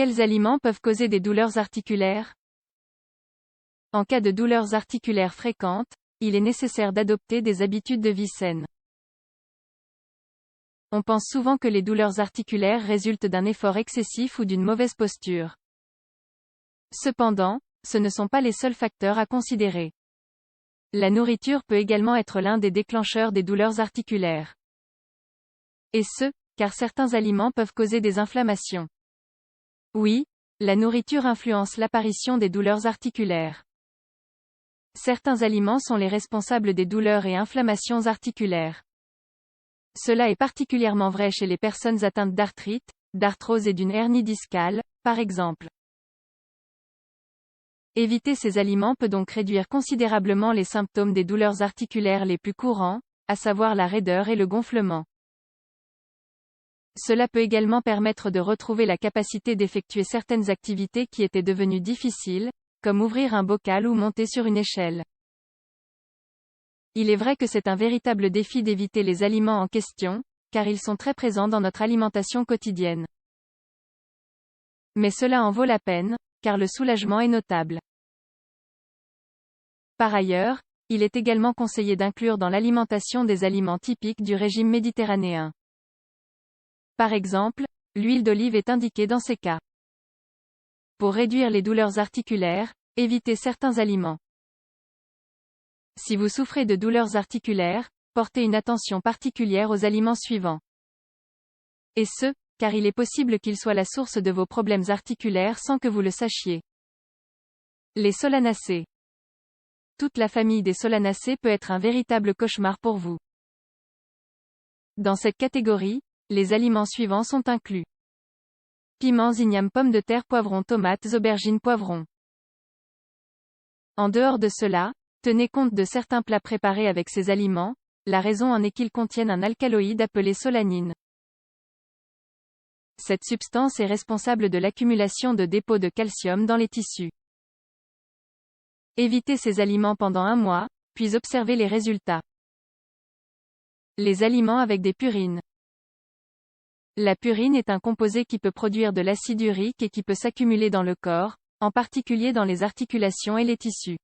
Quels aliments peuvent causer des douleurs articulaires? En cas de douleurs articulaires fréquentes, il est nécessaire d'adopter des habitudes de vie saines. On pense souvent que les douleurs articulaires résultent d'un effort excessif ou d'une mauvaise posture. Cependant, ce ne sont pas les seuls facteurs à considérer. La nourriture peut également être l'un des déclencheurs des douleurs articulaires. Et ce, car certains aliments peuvent causer des inflammations. Oui, la nourriture influence l'apparition des douleurs articulaires. Certains aliments sont les responsables des douleurs et inflammations articulaires. Cela est particulièrement vrai chez les personnes atteintes d'arthrite, d'arthrose et d'une hernie discale, par exemple. Éviter ces aliments peut donc réduire considérablement les symptômes des douleurs articulaires les plus courants, à savoir la raideur et le gonflement. Cela peut également permettre de retrouver la capacité d'effectuer certaines activités qui étaient devenues difficiles, comme ouvrir un bocal ou monter sur une échelle. Il est vrai que c'est un véritable défi d'éviter les aliments en question, car ils sont très présents dans notre alimentation quotidienne. Mais cela en vaut la peine, car le soulagement est notable. Par ailleurs, il est également conseillé d'inclure dans l'alimentation des aliments typiques du régime méditerranéen. Par exemple, l'huile d'olive est indiquée dans ces cas. Pour réduire les douleurs articulaires, évitez certains aliments. Si vous souffrez de douleurs articulaires, portez une attention particulière aux aliments suivants. Et ce, car il est possible qu'ils soient la source de vos problèmes articulaires sans que vous le sachiez. Les solanacées. Toute la famille des solanacées peut être un véritable cauchemar pour vous. Dans cette catégorie, les aliments suivants sont inclus. Piments, ignames, pommes de terre, poivrons, tomates, aubergines, poivrons. En dehors de cela, tenez compte de certains plats préparés avec ces aliments, la raison en est qu'ils contiennent un alcaloïde appelé solanine. Cette substance est responsable de l'accumulation de dépôts de calcium dans les tissus. Évitez ces aliments pendant 1 mois, puis observez les résultats. Les aliments avec des purines. La purine est un composé qui peut produire de l'acide urique et qui peut s'accumuler dans le corps, en particulier dans les articulations et les tissus.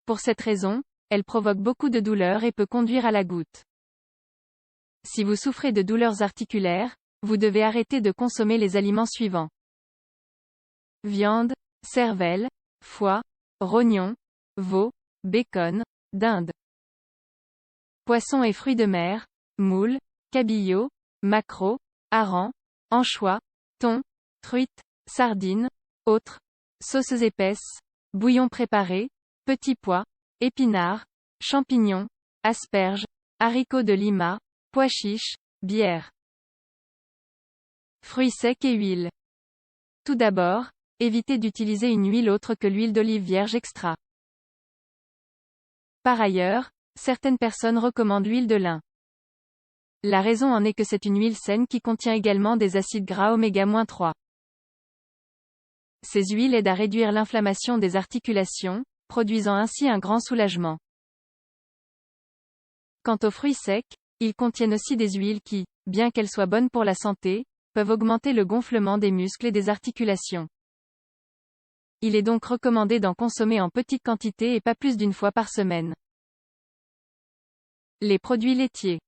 Pour cette raison, elle provoque beaucoup de douleurs et peut conduire à la goutte. Si vous souffrez de douleurs articulaires, vous devez arrêter de consommer les aliments suivants. Viande, cervelle, foie, rognon, veau, bacon, dinde. Poissons et fruits de mer, moules, cabillaud, maquereau, hareng, anchois, thon, truite, sardines, autres, sauces épaisses, bouillons préparés, petits pois, épinards, champignons, asperges, haricots de Lima, pois chiches, bière. Fruits secs et huile. Tout d'abord, évitez d'utiliser une huile autre que l'huile d'olive vierge extra. Par ailleurs, certaines personnes recommandent l'huile de lin. La raison en est que c'est une huile saine qui contient également des acides gras oméga-3. Ces huiles aident à réduire l'inflammation des articulations, produisant ainsi un grand soulagement. Quant aux fruits secs, ils contiennent aussi des huiles qui, bien qu'elles soient bonnes pour la santé, peuvent augmenter le gonflement des muscles et des articulations. Il est donc recommandé d'en consommer en petite quantité et pas plus d'1 fois par semaine. Les produits laitiers.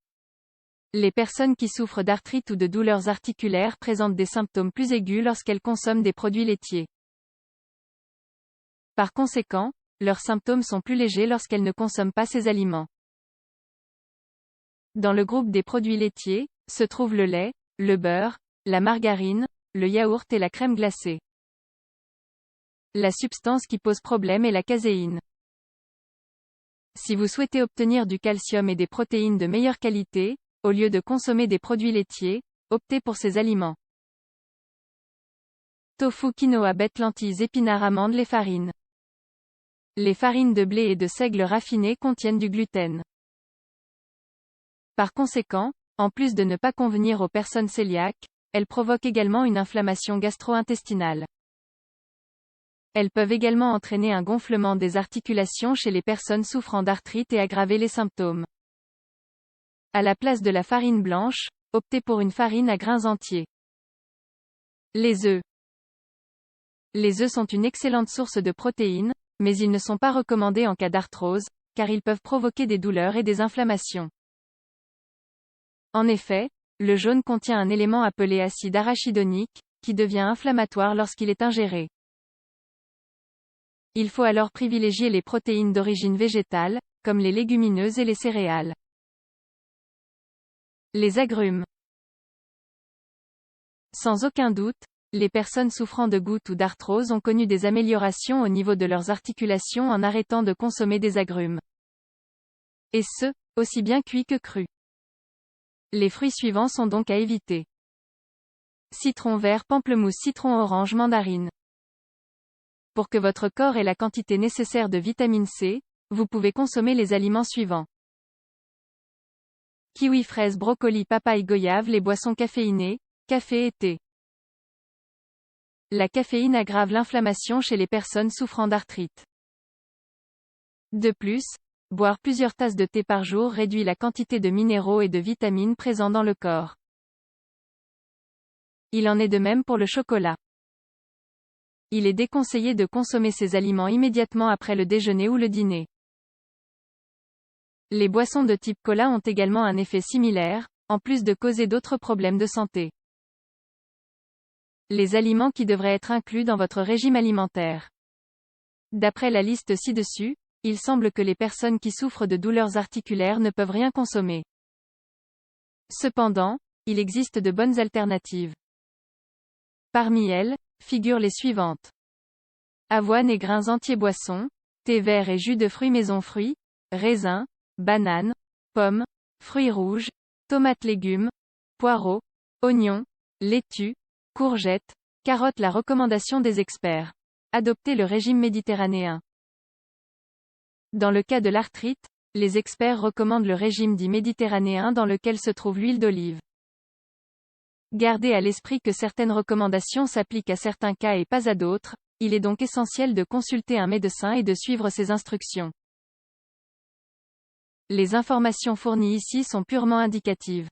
Les personnes qui souffrent d'arthrite ou de douleurs articulaires présentent des symptômes plus aigus lorsqu'elles consomment des produits laitiers. Par conséquent, leurs symptômes sont plus légers lorsqu'elles ne consomment pas ces aliments. Dans le groupe des produits laitiers, se trouvent le lait, le beurre, la margarine, le yaourt et la crème glacée. La substance qui pose problème est la caséine. Si vous souhaitez obtenir du calcium et des protéines de meilleure qualité, au lieu de consommer des produits laitiers, optez pour ces aliments. Tofu, quinoa, bettes, lentilles, épinards, amandes, les farines. Les farines de blé et de seigle raffinées contiennent du gluten. Par conséquent, en plus de ne pas convenir aux personnes cœliaques, elles provoquent également une inflammation gastro-intestinale. Elles peuvent également entraîner un gonflement des articulations chez les personnes souffrant d'arthrite et aggraver les symptômes. À la place de la farine blanche, optez pour une farine à grains entiers. Les œufs. Les œufs sont une excellente source de protéines, mais ils ne sont pas recommandés en cas d'arthrose, car ils peuvent provoquer des douleurs et des inflammations. En effet, le jaune contient un élément appelé acide arachidonique, qui devient inflammatoire lorsqu'il est ingéré. Il faut alors privilégier les protéines d'origine végétale, comme les légumineuses et les céréales. Les agrumes. Sans aucun doute, les personnes souffrant de goutte ou d'arthrose ont connu des améliorations au niveau de leurs articulations en arrêtant de consommer des agrumes. Et ce, aussi bien cuits que crus. Les fruits suivants sont donc à éviter. Citron vert, pamplemousse, citron orange, mandarine. Pour que votre corps ait la quantité nécessaire de vitamine C, vous pouvez consommer les aliments suivants. Kiwi, fraise, brocoli, papaye, goyave, les boissons caféinées, café et thé. La caféine aggrave l'inflammation chez les personnes souffrant d'arthrite. De plus, boire plusieurs tasses de thé par jour réduit la quantité de minéraux et de vitamines présents dans le corps. Il en est de même pour le chocolat. Il est déconseillé de consommer ces aliments immédiatement après le déjeuner ou le dîner. Les boissons de type cola ont également un effet similaire, en plus de causer d'autres problèmes de santé. Les aliments qui devraient être inclus dans votre régime alimentaire. D'après la liste ci-dessus, il semble que les personnes qui souffrent de douleurs articulaires ne peuvent rien consommer. Cependant, il existe de bonnes alternatives. Parmi elles, figurent les suivantes. Avoine et grains entiers boissons, thé vert et jus de fruits maison fruits, raisins, bananes, pommes, fruits rouges, tomates légumes, poireaux, oignons, laitues, courgettes, carottes. La recommandation des experts. Adopter le régime méditerranéen. Dans le cas de l'arthrite, les experts recommandent le régime dit méditerranéen dans lequel se trouve l'huile d'olive. Gardez à l'esprit que certaines recommandations s'appliquent à certains cas et pas à d'autres, il est donc essentiel de consulter un médecin et de suivre ses instructions. Les informations fournies ici sont purement indicatives.